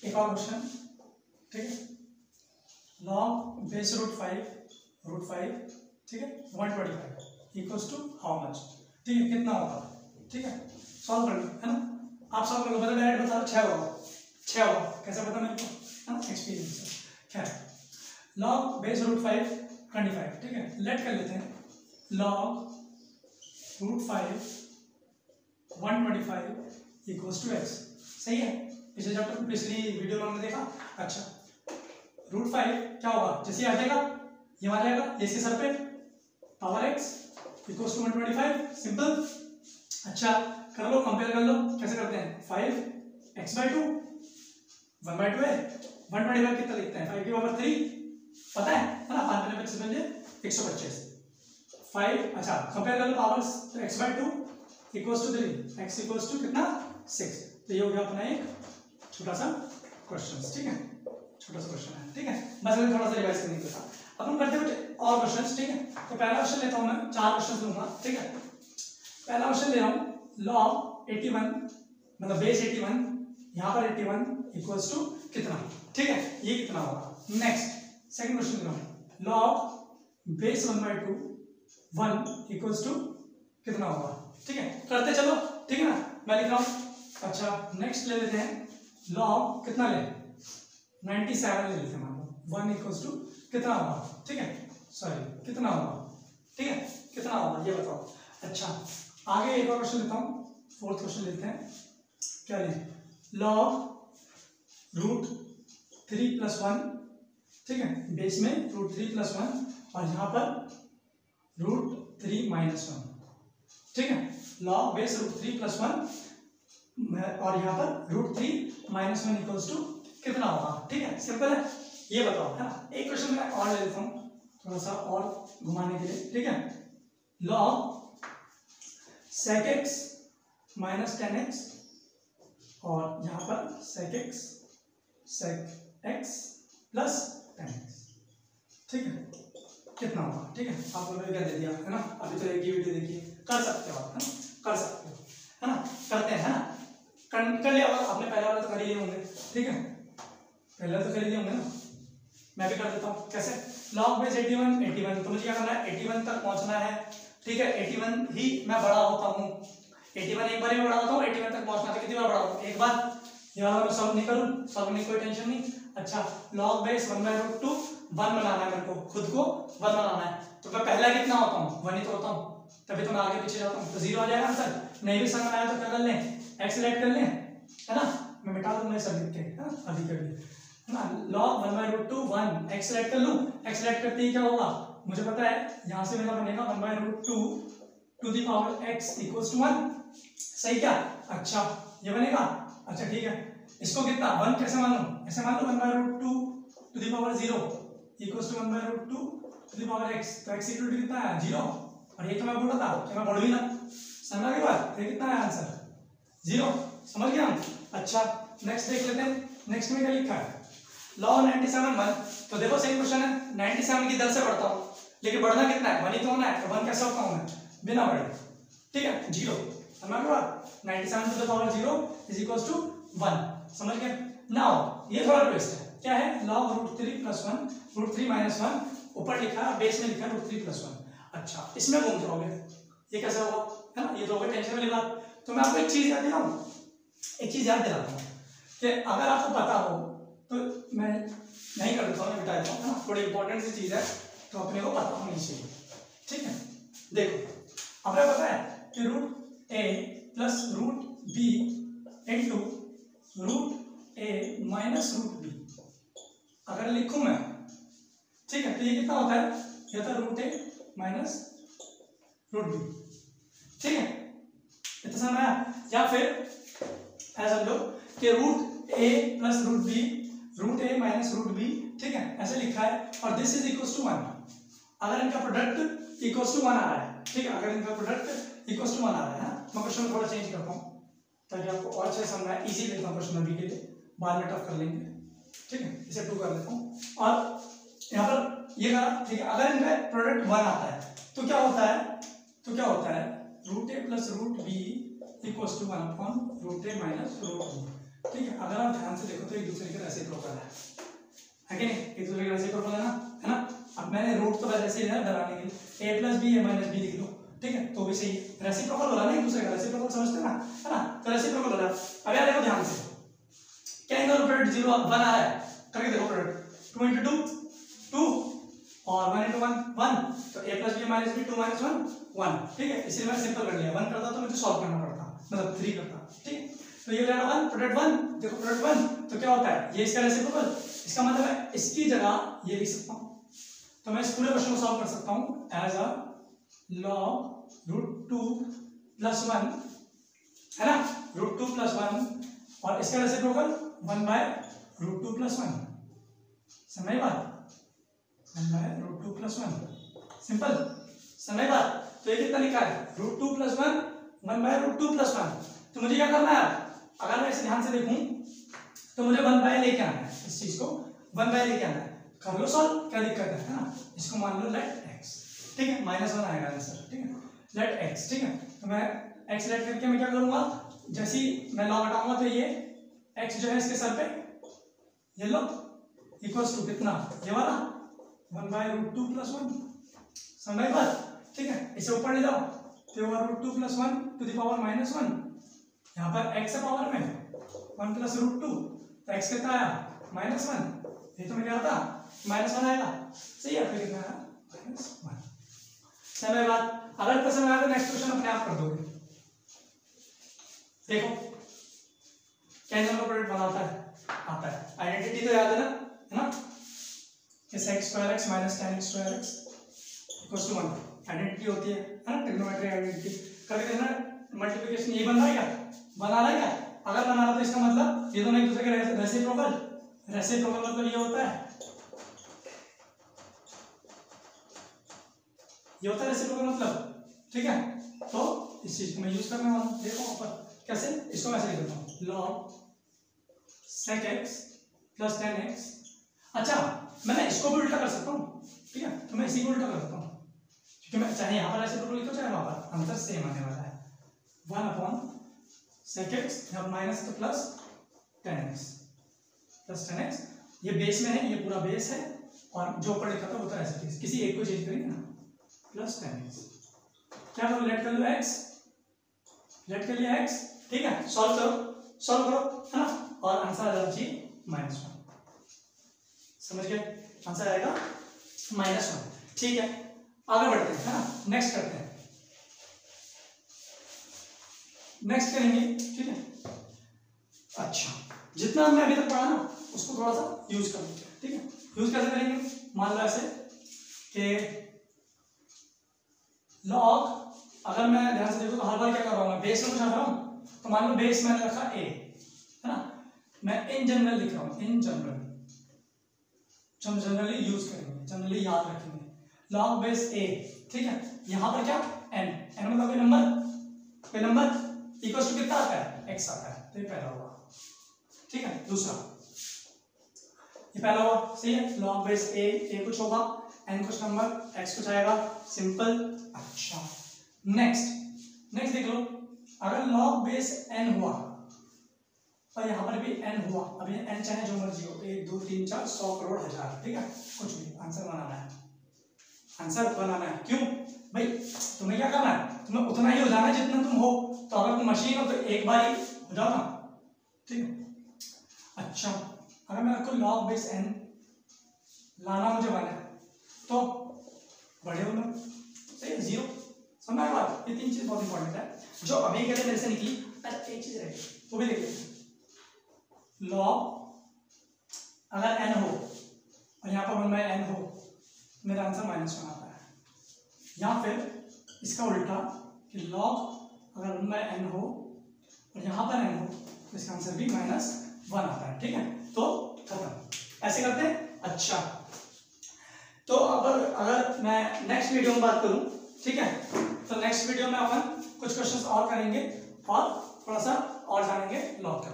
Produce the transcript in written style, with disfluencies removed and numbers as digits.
एक और क्वेश्चन, ठीक है, लॉग बेस रूट फाइव, ठीक है, 125 इक्वल्स टू हाउ मच, ठीक है, कितना होगा, ठीक है, सॉल्व कर लो, है ना, आप सॉल्व कर लो, मतलब डायरेक्ट बता दो 6 होगा, कैसे पता मेरे को, है ना, एक्सपीरियंस है। खैर, लॉग बेस रूट 5 25, ठीक है, लेट कर लेते हैं लॉग रूट 5 125 इक्वल्स टू एक्स, सही है, पिछले चैप्टर पिछली वीडियो में हमने देखा। अच्छा, रूट 5 क्या होगा, जैसे आ जाएगा ये आ जाएगा, इसके सर पे power x equals to 125, simple. अच्छा, कर लो, कंपेयर कर लो, कैसे करते हैं, 5x/2 1/2 है, 125 कितना लिखते हैं, 5 की पावर 3, पता है ना, 5 में 25 बन जाए 125, 5, अच्छा कंपेयर कर लो पावर्स, तो x/2 equals to 3, x equals to कितना 6, तो ये हो गया अपना एक छोटा सा क्वेश्चन, ठीक है, छोटा सा क्वेश्चन है, ठीक है, बस मैं थोड़ा सा रिवाइज करने के साथ अब हम करते हैं कुछ और क्वेश्चंस, ठीक है। तो पहला क्वेश्चन लेता हूं मैं, 4 क्वेश्चन लूंगा, ठीक है। पहला क्वेश्चन ले रहा हूं, लॉग 81 मतलब बेस 81, यहां पर 81 इक्वल्स टू कितना, ठीक है, ये कितना होगा। नेक्स्ट सेकंड क्वेश्चन ले रहा हूं, लॉग बेस 1/2 1 इक्वल्स टू कितना होगा, ठीक है, करते चलो, ठीक है ना, मैं लिख रहा हूं। अच्छा, नेक्स्ट ले लेते हैं लॉग कितना ले 97 ले लेते हैं, मान लो 1 इक्वल्स टू कितना होगा, ठीक है, सॉरी कितना होगा, ठीक है, कितना होगा ये बताओ। अच्छा, आगे एक और क्वेश्चन लेता हूँ, फोर्थ क्वेश्चन लेते हैं, क्या लें, लॉग रूट 3 + 1, ठीक है, बेस में रूट 3 + 1 और यहाँ पर रूट 3 - 1, ठीक है, लॉग बेस रूट 3 + 1 और यहाँ पर रूट 3 - 1 इक्वल्स टू कितना होगा, ठीक है, सिंपल है, ये बताओ, है ना। एक क्वेश्चन मैं और ले लेता हूँ थोड़ा सा और घुमाने के लिए, ठीक है, लॉग sec x - 10x और यहाँ पर sec x plus 10x, ठीक है, कितना होगा, ठीक है, आप लोगों ने क्या दे दिया, है ना, अभी तो एक ही वीडियो देखिए, कर सकते हो आप, है ना, कर सकते हो, है ना, करते हैं, है ना, कर लिया होगा आपने, पहले वाला तो कर ही लिए होंगे, ठीक है, पहले तो कर ही लिए होंगे ना, मैं भी कर देता हूँ, कैसे, लॉग बेस 81 तो मुझे क्या करना है, 81 तक पहुंचना है, ठीक है, 81 ही मैं बड़ा होता हूँ, 81 एक बार ही बड़ा होता हूँ, 81 तक पहुंचना है, कितनी बार बड़ा होता हूँ, एक बार, ये वाला मैं सॉल्व नहीं करूँ, सॉल्व में कोई टेंशन नहीं। अच्छा, लॉग बेस 1/√2 1 बनाना है मेरे को, खुद को 1 बनाना है, तो मैं पहला कितना होता हूँ, 1 ही तो होता हूँ, तभी तो मैं आगे पीछे जाता हूँ, तो 0 आ जाएगा आंसर, नहीं भी समझ आया तो क्या कर लें, x सेलेक्ट कर लें, है ना, मैं मिटा दूंगा सब लिख के, है ना, अभी कर लिए, है ना, log 1/√2 1, x सेलेक्ट कर लूं, x सेलेक्ट करते ही क्या होगा, मुझे पता है यहां से मेरा बनेगा 1/√2 to the power x equals to 1, सही क्या, अच्छा ये बनेगा, अच्छा ठीक है, इसको कितना 1 कैसे मान लूं, ऐसे मान लो 1/√2 to the power 0 equals to 1/√2 to the power x, तो x इक्वल टू कितना है 0, और ये तो मैं बोल रहा था कि मैं बढ़ भी ना, समझा के बाद ये कितना है आंसर 0, समझ गया हम। अच्छा, नेक्स्ट देख लेते हैं, नेक्स्ट में क्या लिखा है, लॉग 97 1, तो देखो सेम क्वेश्चन है, 97 की 10 से बढ़ता हूँ, लेकिन बढ़ना कितना है, 1 ही तो होना है, तो 1 कैसे होता हूँ मैं, बिना बढ़े, ठीक है, 0, समझ गए बात, 97 to the power 0 is equals to 1, समझ गए। नाउ ये थोड़ा ट्विस्ट है, क्या है, log √3 + 1 √3 - 1, ऊपर लिखा है, बेस में लिखा है √3 + 1, अच्छा इसमें घूम जाओगे, ये कैसे होगा, है ना, ये तो होगा टेंशन वाली बात। तो मैं आपको एक चीज याद दिलाऊं, एक चीज याद दिलाता हूँ कि अगर आपको पता हो तो मैं नहीं कर देता हूँ, मैं बता देता हूँ, है ना, थोड़ी इंपॉर्टेंट सी चीज है तो अपने को पता होनी चाहिए, ठीक है। देखो हमें पता है कि √a + √b into √a - √b अगर लिखूं मैं, ठीक है, तो ये कितना होता है, ये होता है √a - √b, ठीक है, इतना समझ आया। या फिर ऐसा समझो कि √a + √b √a - √b, ठीक है, ऐसे लिखा है, और दिस इज इक्वल्स टू 1, अगर इनका प्रोडक्ट इक्वल्स टू 1 आ रहा है, ठीक है, अगर इनका प्रोडक्ट इक्वल्स टू 1 आ रहा है, मैं क्वेश्चन थोड़ा चेंज करता हूँ ताकि आपको और अच्छे से समझ आए, इजी लेता हूँ क्वेश्चन अभी के लिए, बाद में टफ कर लेंगे, ठीक है, इसे 2 कर लेता हूँ, और यहाँ पर ये करा, ठीक है, अगर इनका प्रोडक्ट 1 आता है तो क्या होता है, √a + √b equals to 1/√a - √b, ठीक है, अगर आप ध्यान से देखो तो एक दूसरे के रेसिप्रोकल है कि नहीं, एक दूसरे के रेसिप्रोकल है ना। अब मैंने रूट तो वैसे ही है डराने के लिए, a plus B A minus B लिख लो, ठीक है, तो भी सही है, रेसिप्रोकल हो रहा है ना एक दूसरे का, रेसिप्रोकल समझते हैं ना, तो रेसिप्रोकल हो रहा है। अब यार देखो ध्यान से, क्या इनका प्रोडक्ट 0 1 आ रहा है, करके देखो प्रोडक्ट 2 into 2 2 और 1 into 1 1, तो a plus B minus B 2 minus 1 1, ठीक है, इसलिए मैंने सिंपल कर लिया, 1 करता तो मुझे सॉल्व करना पड़ता, मतलब 3 करता, ठीक है, तो ये हो जाएगा 1 प्रोडक्ट 1, देखो प्रोडक्ट 1 तो क्या होता है, ये इसका रेसिप्रोकल, इसका मतलब है इसकी जगह ये लिख सकता हूं, तो मैं इस पूरे क्वेश्चन को सॉल्व कर सकता हूं एज अ log √2 + 1, है ना, √2 + 1 और इसका रेसिप्रोकल 1/√2 + 1, समझ बात, 1/√2 + 1, सिंपल, समझ बात। तो ये कितना लिखा है, √2 + 1 1/√2 + 1, तो मुझे क्या करना है, अगर मैं इसे ध्यान से देखूं तो मुझे 1/, लेके आना है, इस चीज को 1/, लेके आना है, कर लो सॉल्व, क्या दिक्कत है ना, इसको मान लो लेट x, ठीक है, -1 आएगा आंसर, ठीक है, लेट x, ठीक है, तो मैं x लेट करके मैं क्या करूंगा, जैसे ही मैं लॉग हटाऊंगा तो ये x जो है इसके सर पे ये लो इक्वल्स टू कितना, ये वाला 1/√2 + 1, समझ बात, ठीक है, इसे ऊपर ले जाओ तो √2 + 1 to the power -1, यहाँ पर x है पावर में 1 + √2, तो x कितना आया -1, ये तो मैं क्या था -1 आएगा, सही है, फिर कितना आया -1, समझ बात। अगर पसंद आया तो नेक्स्ट क्वेश्चन अपने आप कर दोगे, देखो क्या इनका प्रोडक्ट बनाता है, आता है, आइडेंटिटी तो याद है ना, कि sec² x - tan x² x = 1 identity होती है ना, ट्रिग्नोमेट्री आइडेंटिटी करके देना, मल्टीप्लिकेशन ये बन रहा है क्या, बना रहा है क्या, अगर बना रहा तो इसका मतलब ये दोनों एक दूसरे के रेसिप्रोकल, रेसिप्रोकल मतलब ये होता है, ये होता है रेसिप्रोकल मतलब, ठीक है, तो इस चीज को मैं यूज करने वाला हूं, देखो ऊपर कैसे, इसको मैं ऐसे लिख देता हूं log sec x + tan x, अच्छा मैं इसको भी उल्टा कर सकता हूं, ठीक है, तो मैं इसी को उल्टा कर सकता हूं, क्योंकि मैं चाहे यहां पर रेसिप्रोकल लिखो चाहे वहां पर, आंसर सेम आने वाला है, 1/sec x, यहां माइनस तो प्लस tan x, ये बेस में है, ये पूरा बेस है, और जो ऊपर लिखा था वो तो ऐसे किसी एक को चेंज करेंगे ना, प्लस tan x, क्या करो, लेट कर लो x, लेट कर लिया x, ठीक है, सॉल्व करो, है ना, और आंसर आ जाना चाहिए -1, समझ गए, आंसर आएगा -1, ठीक है, आगे बढ़ते हैं, है ना, नेक्स्ट करते हैं, नेक्स्ट करेंगे, ठीक है, अच्छा जितना हमने अभी तक पढ़ा ना उसको थोड़ा सा यूज कर लेते हैं, ठीक है, यूज कैसे करेंगे, मान लो ऐसे कि लॉग, अगर मैं ध्यान से देखो तो हर बार क्या कर रहा हूं, मैं बेस में कुछ हटा रहा हूं, तो मान लो बेस मैंने रखा a, है ना, मैं इन जनरल लिख रहा हूं, इन जनरल, हम जनरली यूज करेंगे, जनरली याद रखेंगे, लॉग बेस a, ठीक है, यहां पर क्या n मतलब कोई नंबर इक्वल टू कितना आता है, x आता है, तो ये पहला हुआ, ठीक है, दूसरा ये पहला हुआ, सही है, लॉग बेस a कुछ होगा, n कुछ नंबर, x कुछ आएगा, सिंपल, अच्छा नेक्स्ट देख लो, अगर लॉग बेस n हुआ और यहाँ पर भी n हुआ, अब ये n चाहे जो मर्जी हो, 1 2 3 4 100 करोड़ हजार, ठीक है, कुछ भी आंसर बनाना है, क्यों भाई, तुम्हें क्या करना है, तुम्हें उतना ही हो जाना है जितना तुम हो, तो अगर तुम मशीन हो तो एक बार ही हो जाओ ना, ठीक है, अच्छा अगर मैं आपको लॉग बेस n लाना मुझे बना है तो बड़े हो लोग, सही है, 0, समझ आया बात, ये 3 चीज बहुत इंपॉर्टेंट है जो अभी के लिए मेरे से निकली, अच्छा एक चीज रहेगी वो भी देख लेते हैं, लॉग अगर n हो और यहाँ पर 1/n हो, मेरा आंसर -1 आता है, या फिर इसका उल्टा कि लॉग अगर 1/n हो और यहाँ पर n हो तो इसका आंसर भी -1 आता है, ठीक है, तो खत्म, ऐसे करते हैं, अच्छा तो अगर मैं नेक्स्ट वीडियो में बात करूं, ठीक है, तो नेक्स्ट वीडियो में अपन कुछ क्वेश्चंस और करेंगे और थोड़ा सा और जानेंगे लॉग के